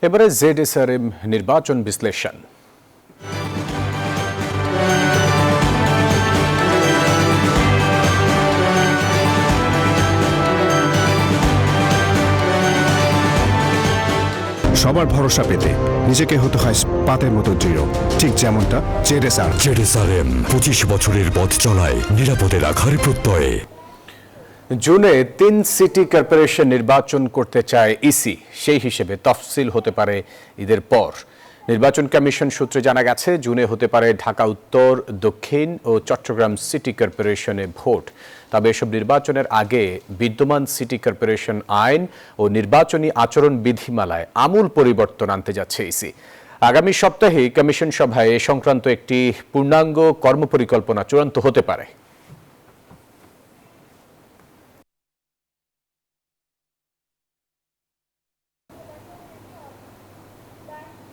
এবারে জেডএসআরএম নির্বাচন বিশ্লেষণ। সবার ভরসা পেতে নিজেকে হতে হয় পাতের মতো দৃঢ়, ঠিক যেমনটা জেডএসআরএম 25 বছরের পথ চলায় নিরাপদে রাখার প্রত্যয়ে। জুনে 3 সিটি কর্পোরেশন নির্বাচন করতে চায় ইসি, সেই হিসেবে তফসিল হতে পারে ঈদের পর। নির্বাচন কমিশন সূত্রে জানা গেছে, জুনে হতে পারে ঢাকা উত্তর, দক্ষিণ ও চট্টগ্রাম সিটি কর্পোরেশনে ভোট। তবে এসব নির্বাচনের আগে বিদ্যমান সিটি কর্পোরেশন আইন ও নির্বাচনী আচরণ বিধিমালায় আমূল পরিবর্তন আনতে যাচ্ছে ইসি। আগামী সপ্তাহে কমিশন সভায় এ সংক্রান্ত একটি পূর্ণাঙ্গ কর্মপরিকল্পনা চূড়ান্ত হতে পারে।